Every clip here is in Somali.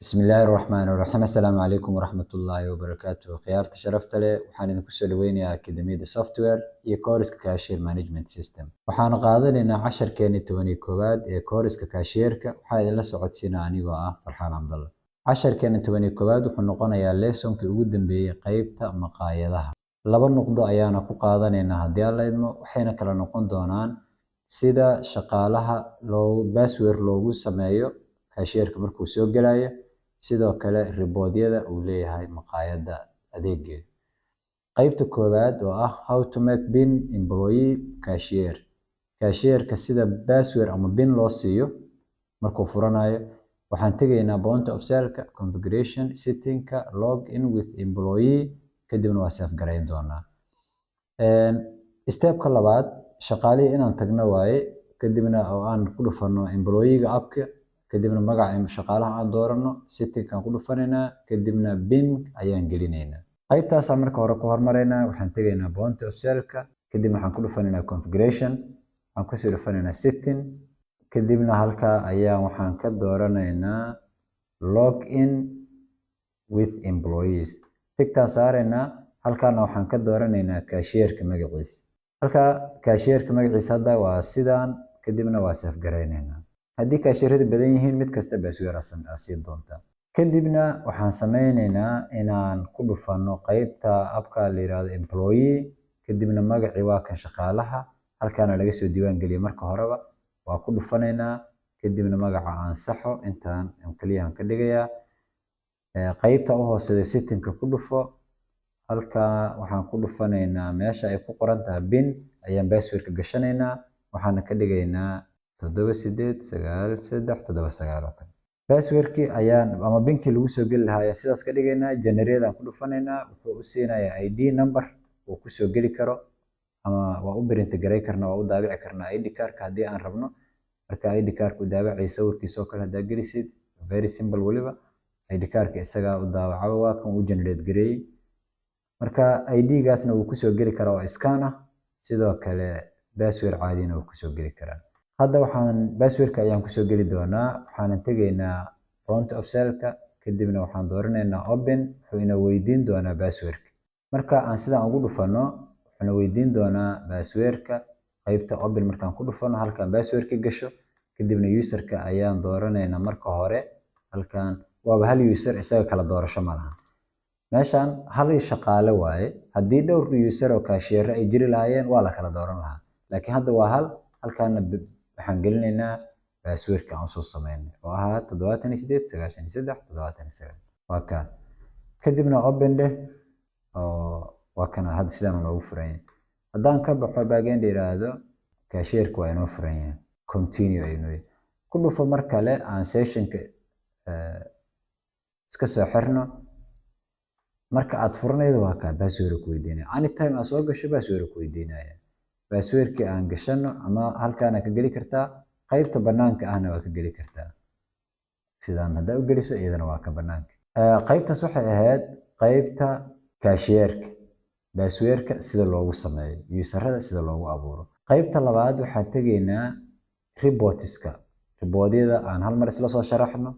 بسم الله الرحمن الرحيم السلام عليكم ورحمة الله وبركاته خيارة شرفت لي وحان idinku soo dhaweynaya akademiyada software iyo kooriska cashier management system waxaan qaadanaynaa casharkeeni 11aad ee kooriska cashier-ka waxaa idinla socodsiinaa anigoo ah Farxaan Cabdalla casharkeeni 11aad wuxuu noqonayaa lesson-kii ugu dambeeyay qaybta maqaayadaha laba nuqdo ayaana ku qaadanaynaa haddii aan la idmo waxayna kala noqon doonaan sida shaqaalaha password loogu sameeyo cashier-ka markuu soo galayo sidoo kale riboodyada uu leeyahay maqaayada adeegeeda qaybta koowaad oo ah how to make bin employee cashier-ka sida password ama bin loo siiyo markuu furanayo waxaan tegaynaa point of sale-ka configuration setting-ka log in with employee kadibna waa save garayn doonaa step-ka labaad shaqaalihii inaan tagno waaye kadibna oo aan ku dhufano employee-ga app-ka kadibna magaca shaqaalaha aan doorano setting-kan ku dhufanaynaa kadibna bin ayaan gelinaynaa qaybtaas marka hore ku hormaraynaa waxaan tegaynaa point of sale-ka kadibna waxaan ku dhufanaynaa configuration waxaan ku sii dhufanaynaa setting kadibna halka ayaan waxaan ka dooranaynaa log in with employees tigtaan saaraynaa halkaana waxaan ka dooranaynaa cashier-ka magaciisa halka cashier-ka magaciisa hadda waa sidaan kadibna waa save garaynaynaa haddii cashier-rada badan yihiin mid kasta password aad siin doontaa kadibna waxaan sameynaynaa inaan ku dhufano qaybta abka la yiraahdo employee kadibna magacii waa kan shaqaalaha halkaana laga soo diiwaan geliyo marka horeba waa ku dhufanaynaa kadibna magaca aan saxo intaan kaliyahan ka dhigayaa qaybta u hooseeya setting-ka ku dhufo halka waxaan ku dhufanaynaa meesha ay ku qoran tahay bin ayaan password-ka gashanaynaa waxaana ka dhigaynaa 78937 password-kii ayaan ama binkii lagu soo geli lahaa ayaan sidaas ka dhigaynaa generate aan ku dhufanaynaa wuxuu u siinayaa ID number uu ku soo geli karo ama waa u print garay karna waa u daabici karnaa ID card-ka haddii aan rabno marka ID card-ku daabacay sawirkiisa oo kale hadaa gelisid very simple waliba ID card-ka isaga u daawacaba waa kan uu generate gareeyay marka ID-gaasna uu ku soo geli karaa oo scan ah sidoo kale password caadina uu ku soo geli karaa hadda waxaan password-ka ayaan ku soo geli doonaa waxaan tegaynaa point of sale-ka kadibna waxaan dooranaynaa open wuxuu ina weydiin doonaa password-ka marka aan sidaan ugu dhufano wuxuuna weydiin doonaa password-ka qaybta open markaan ku dhufano halkaan password-ka gasho kadibna user-ka ayaan dooranaynaa marka hore halkaan waaba hal user isaga kala doorasho ma laha meeshaan hal shaqaale waaye haddii dhowr user oo cashier ay jiri lahaayeen waa la kala dooran lahaa laakiin hadda waa halkaana waxaan gelinaynaa password-ka aan soo sameynay oo ahaa 7893 waa ka kadibna open dheh oo waa kana hadda sidaan loogu furan yahay haddaan ka baxo baageen yiraahdo cashier-ka waa inoo furan yahay continue ayuu ku dhufo mar kale aan session-ka iska soo xirno marka aad furanaydo waa ka password ku weydiinaya anytime aad soo gasho password ku weydiinaya password-ka aan gashano ama halkaan ka gali kartaa qaybta banaanka ahna waa ka gali kartaa sidaan hadda u galiso iyadana waa ka banaanka qaybtaas waxay ahayd qaybta cashier-ka password-ka sida loogu sameeyo user-rada sida loogu abuuro qaybta labaad waxaan tegaynaa reports-ka riboodyada aan hal mar isla soo sharaxno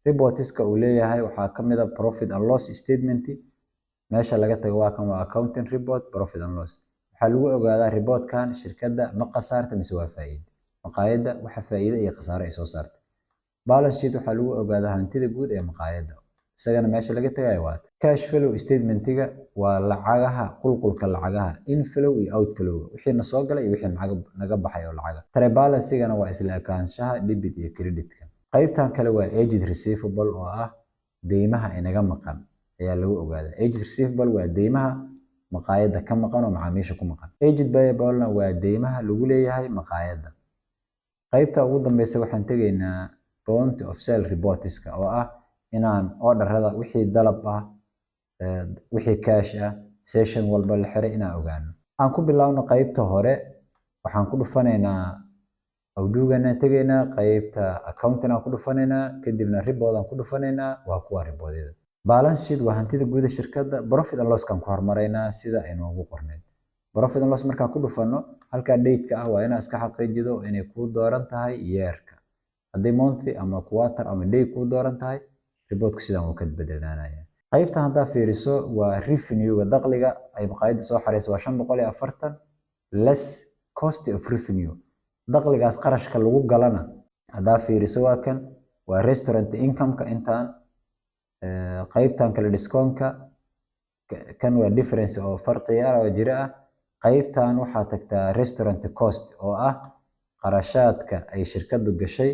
reports-ka uu leeyahay waxaa ka mid ah profit and loss statement meesha laga tago waa kan waa accounting report profit and loss waxaa lagu ogaadaa report-kan shirkadda ma khasaarta mise waa faa'iido maqaayadda waxa faa'iido iyo khasaare ay soo saartay balance sheet waxaa lagu ogaadaa hantida guud ee maqaayadda isagana meesha laga tagayo waa cash flow statement-ga waa lacagaha qulqulka lacagaha inflow iyo outflow wixii na soo galay iyo wixii naga baxay oo lacaga trade balance-gana waa isla ekaanshaha debit iyo credit-ka qaybtan kale waa aged receivable oo ah deymaha inaga maqan ayaa lagu ogaadaa aged receivable waa deymaha maqaayadda ka maqan oo macaamiisha ku maqan aged payable waa deymaha lagu leeyahay maqaayadda qaybta ugu dambeysa waxaan tegaynaa point of sale reports-ka oo ah inaan order-rada wixii dalab ah wixii cash ah session walba la xiray inaan ogaano aan ku bilaawno qaybta hore waxaan ku dhufanaynaa awduugana tegaynaa qaybta accounting aan ku dhufanaynaa kadibna report aan ku dhufanaynaa waa kuwa report-yada balance sheet waa hantida guud ee shirkadda profit and loss kan ku hormaraynaa sida aynu ugu qornay profit and loss markaan ku dhufano halka date-ka ah waa inaan iska xaqiijido inay ku dooran tahay yearka haddii monthly ama quarter ama day ku dooran tahay riboodku sidan uu ka bedelaanaya. qaybtan haddaa fiiriso waa revenue-ga dakhliga ay maqaayadda soo xareyso waa 540 less cost of revenue. dakhligaas qarashka lagu galana haddaa fiiriso waa kan waa restaurant income-ka intaan qaybtan kale discount-ka kan waa difference oo farqiya oo jira ah. qaybtan waxaa tagtaa restaurant cost oo ah qarashaadka ay shirkadu gashay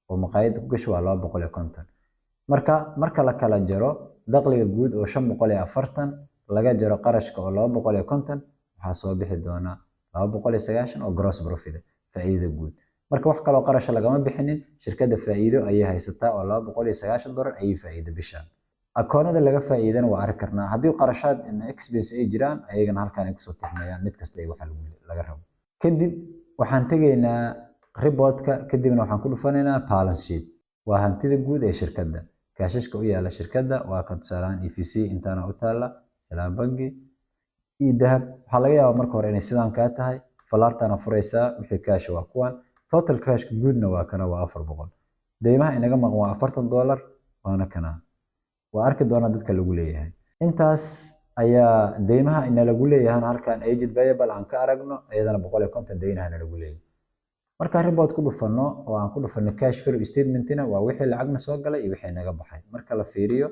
oo maqaayadda ku gashay waa 250. marka la kala jaro dakhliga guud oo 540 laga jaro qarashka oo 250 waxaa soo bixi doona 290 oo gross profit faa'iido guud. marka wax kale oo qarash lagama bixinin shirkadda faa'iido ayay haysataa oo $290 ayay faa'iido bishaan. akoonada laga faa'iidana waa arki karnaa haddii qarashaad expense ay jiraan ayagana halkaan ay kusoo tixmayaan mid kasta ay waxa laga rabo. kadib waxaan tegaynaa reportka kadibna waxaan ku dhufanaynaa balance sheet waa hantida guud ee shirkadda. kaashashka u yaala shirkadda waa ka tusaalaan EFC intaana u taala Salaam Bangi iyo dahab. waxaa laga yaabaa marka hore inay sidaan kaa tahay falaartana furaysaa wixii kaash waa kuwan total kaashka guudna waa kana waa 400. deymaha inaga maqan waa $40 waana kana waa arki doona dadka lagu leeyahay. intaas ayaa deymaha ina lagu leeyahay halkan aged payable aan ka aragno iyadana 150 deynahana lagu leeyahay. marka report ku dhufano oo aan ku dhufano cash flow statement-ina waa wixii lacagna soo galay iyo wixii naga baxay. marka la fiiriyo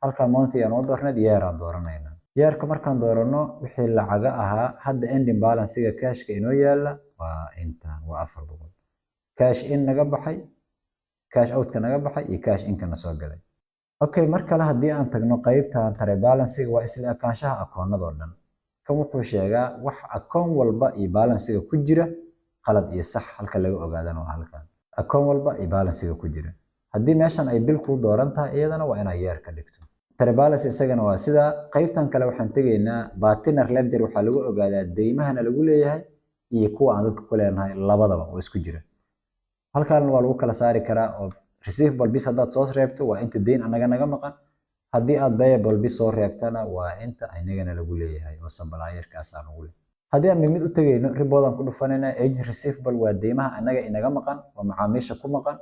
halka monthly aan u doornay year aan dooranayna. yearka markaan doorano wixii lacaga ahaa hadda ending balance-ga cash-ka inoo yaala waa intaan waa 400. cash in naga baxay cash out-ka naga baxay iyo cash in-ka na soo galay. okay marka la hadii aan tagno qaybtan tare balance-ga waa isla akaanshaha akoonada oo dhan. kan wuxuu sheegaa wax akoon walba iyo balance-ga ku jira qalad iyo sax halka laga ogaadana waa halkan. akoon walba iyo balance-ga ku jira. haddii meeshan ay bil ku dooran tahay iyadana waa inay year ka dhigto. tare balance isagana waa sida qaybtan kale waxaan tegaynaa partner ledger waxaa lagu ogaadaa deymahana lagu leeyahay iyo kuwa aan dadka ku leenahay labadaba oo isku jira. halkan waa lagu kala saari karaa oo receivable bis haddaad soo reebto waa inta deyn anaga naga maqan haddii aad payable bis soo reebtana waa inta inagana lagu leeyahay oo supplier-kaas aan ugu leeyahay. haddii aan mid u tagayno report aan ku dhufanayna age receivable waa deymaha anaga inaga maqan oo macaamiisha ku maqan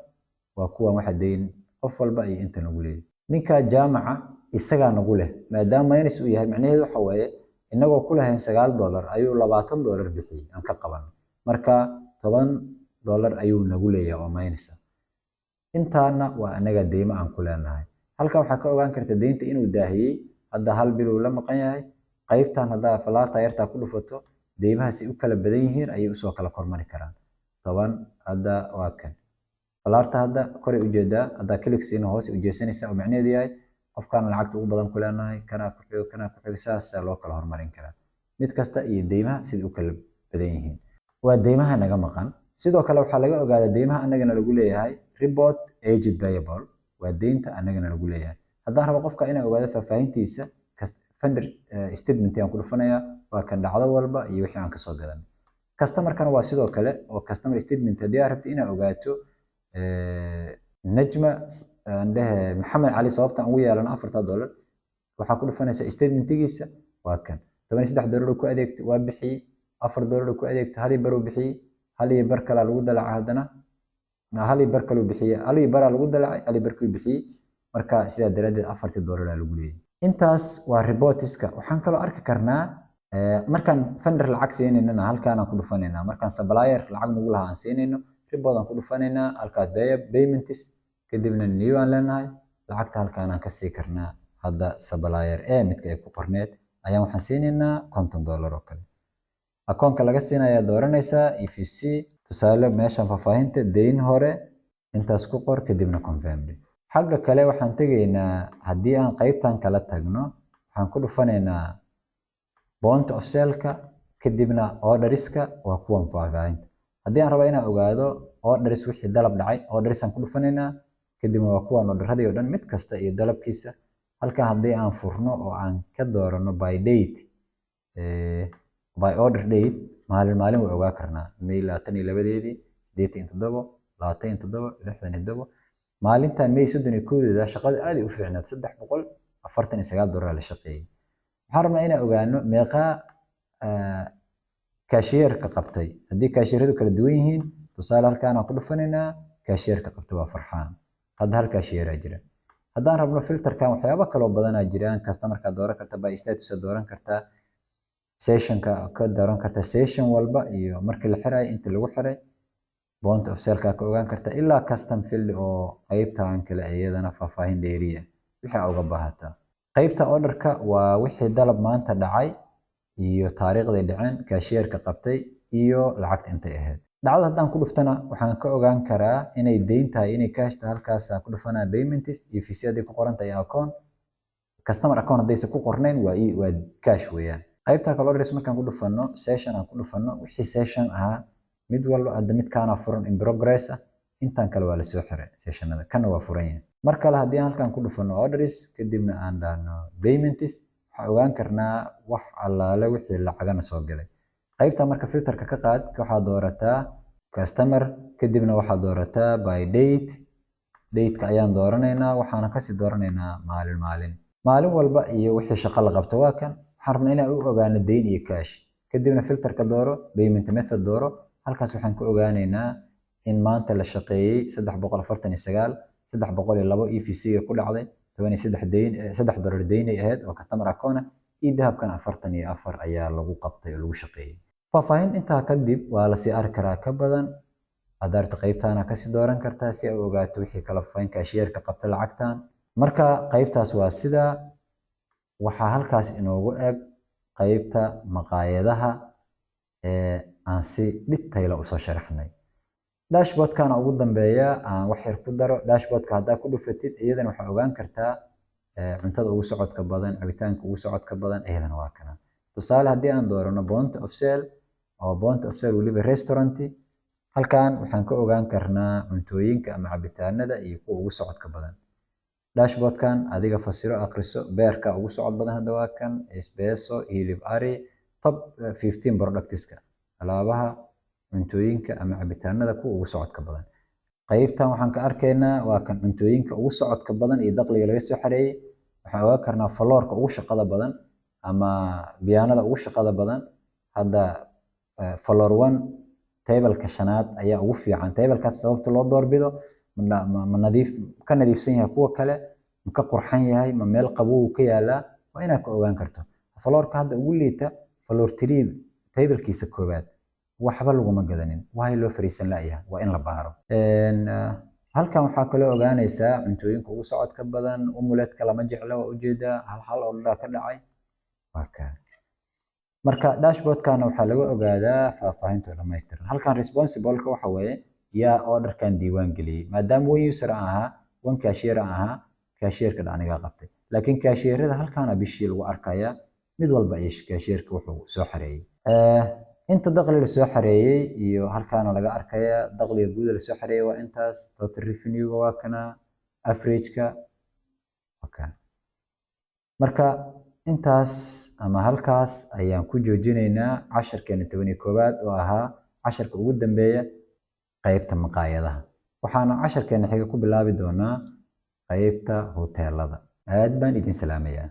waa kuwan waxa deyn qof walba iyo inta nagu leeyahay. ninka jaamaca isagaa nagu leh maadaama minus uu yahay macnaheedu waxa weeye inagoo ku lahayn $9 ayuu $20 bixiyay aan ka qaban marka $10 ayuu nagu leeyahay oo minus intaana waa anaga deyma aan ku leenahay. halka waxaa ka ogaan karta deynta inuu daahiyay hadda hal bil uu la maqan yahay. qaybtan hadda falaarta yarta ku dhufato deymaha si u kala badan yihiin ayay u soo kala kormari karaan. 10 hadda waa kan falaarta hadda kor u jeedaa hadda click siina hoos u jeesanaysa oo macnaheedu yahay qofkan lacagta ugu badan ku leenahay kana ku xigo saas loo kala hormarin karaa. mid kasta iyo deymaha sida u kala badan yihiin waa deymaha naga maqan. sidoo kale waxaa laga ogaadaa deymaha anagana lagu leeyahay report aged payable waa deynta anagana lagu leeyahay. haddaan rabo qofka inaan ogaado faahfaahintiisa vendor statement aan ku dhufanayaa waa kan dhacdo walba iyo wixii aan ka soo gadan. customer-kana waa sidoo kale oo customer statement haddii aad rabto inaad ogaato najma maxamed cali sababta aan ugu yeelano $4 waxaa ku dhufanaysaa statement-giisa waa kan $13 ku adeegto waa bixiyay $4 ku adeegto hal bar uu bixiyay hal bar kale lagu dalaca haddana hal bar kale uu bixiyay hal bar lagu dalacay hal bar ku bixiyay marka sidaa daraadeed $40 lagu leeyahay. intaas waa reportiska. waxaan kaloo arki karnaa markaan vendor lacag siinayna halkaan aan ku dhufanaynaa markaan supplier lacag nagu lahaa aan siinayno report aan ku dhufanaynaa halkaas payments kadibna new aan leenahay lacagta halkaan aan ka sii karnaa hadda supplier midka ay ku qorneed ayaan waxaan siinaynaa $50 oo kale. akoonka laga siinayaa dooranaysaa EFC tusaale meeshan faahfaahinta deyn hore intaas ku qor kadibna confirm. xagga kale waxaan tegaynaa haddii aan qaybtan kala tagno waxaan ku dhufanaynaa point of sale-ka kadibna orders-ka waa kuwan faahfaahinta. haddii aan rabo inaan ogaado orders wixii dalab dhacay orders aan ku dhufanaynaa kadibna waa kuwan orderadii oo dhan mid kasta iyo dalabkiisa. halka haddii aan furno oo aan ka doorano by date by order date maalin way ogaa karnaa May 22 87 27 maalinta May 31 shaqada aad u fiicnayd $349 la shaqeeyay. waxaan rabnaa inaan ogaano meeqa cashier-ka qabtay. haddii cashier-yadu kala duwan yihiin tusaale halkaan aan ku dhufanaynaa cashier-ka qabtay waa Farxaan hadda hal cashier jira haddaan rabno filterkan waxyaabo kaloo badanaa jiraan customerka dooran karta by status dooran kartaa sessionka ka dooran karta session walba iyo markii la xiray inta lagu xiray point of sale ka ogaan karta ilaa custom field oo qaybtan kale iyadana faahfaahin dheeriya wixii uga baahataa qaybta orderka waa wixii dalab maanta dhacay iyo taariikhdii dhaceen cashier-ka qabtay iyo lacagta intay ahayd dhacdo haddaan ku dhuftana waxaan ka ogaan karaa inay deyn tahay inay cash tahay halkaas aan ku dhufanaa payments iyo fee hadii ku qoran tahay account customer account haddaysan ku qornayn waa cash weeyaan qaybta kale orders markaan ku dhufano session aan ku dhufano wixii session ahaa mid walba hadda midkaana furan in progress ah intaan kale waa la soo xiray sessionada kana waa furan yahay mar kale haddii aan halkaan ku dhufano orders kadibna aan dhahno payments waxaan ogaan karnaa wax allaale wixii lacagana soo galay qaybta marka filterka ka qaad waxaad doorataa customer kadibna waxaad doorataa by date-ka ayaan dooranaynaa waxaana kasii dooranaynaa maalin walba iyo wixii shaqo la qabto waa kan waxaan rabnaa inaan u ogaano deyn iyo cash kadibna filterka dooro payment method dooro halkaas waxaan ku ogaanaynaa in maanta la shaqeeyay 349 302 EFC-ga ku dhacday 13 dollar deyn ay ahayd oo customer account iyo dahabkan 44 ayaa lagu qabtay oo lagu shaqeeyay faahfaahin intaa kadib waa la sii arki karaa ka badan adarta qaybtaana ka sii dooran kartaa si ay u ogaato wixii kala fayn cashier-ka qabta lacagtan marka qaybtaas waa sida waxaa halkaas inoogu eg qaybta maqaayadaha aan si detail u soo sharaxnay dashboard-kana ugu dambeeya aan wax yar ku daro dashboard-ka haddaa ku dhufatid iyadana waxaa ogaan kartaa cuntada ugu socodka badan cabitaanka ugu socodka badan iyadana waa kana tusaale haddii aan doorano point of sale oo point of sale weliba restaurant halkan waxaan ka ogaan karnaa cuntooyinka ama cabitaanada iyo kuwa ugu socodka badan dashboard-kan adiga fasiro akhriso beerka ugu socod badan hadda waa kan espresso hilib ari top 15 products-ka alaabaha cuntooyinka ama cabitaanada kuwa ugu socodka badan qaybtan waxaan ka arkaynaa waa kan cuntooyinka ugu socodka badan iyo dakhliga laga soo xareeyay waxaan ogaan karnaa floorka ugu shaqada badan ama biyaanada ugu shaqada badan hadda floor 1 table-ka shanaad ayaa ugu fiican table-kaas sababta loo doorbido ma nadiifsan yahay kuwa kale ma ka qurxan yahay ma meel qabow ka yaalaa waa inaad ka ogaan karto floorka hadda ugu liita floor 3 table-kiisa koobaad waxba laguma gadanin waa loo fariisan laayahay waa in la baaro halkan waxaa kaloo ogaanaysaa cuntooyinka ugu socodka badan umuleedka lama jeclo waa ujeedaa hal order ka dhacay waa kaa marka dashboard-kana waxaa laga ogaadaa faahfaahinta dhammaystiran halkan responsible-ka waxa weeye yaa order-kan diiwaan geliyay maadaama one user aan ahaa one cashier aan ahaa cashier-ka aniga qabtay laakiin cashier-rada halkaana bishii lagu arkayaa mid walba ay cashier-ka wuxuu soo xareeyay inta dakhli la soo xareeyay iyo halkaana laga arkayaa dakhliga guud la soo xareeyay waa intaas total revenue-ga waa kana average-ka okay marka intaas ama halkaas ayaan ku joojinaynaa casharkeena 11aad oo ahaa casharka ugu dambeeya qaybta maqaayadaha waxaana casharkeena xiga ku bilaabi doonaa qaybta hoteelada aad baan idin salaamayaa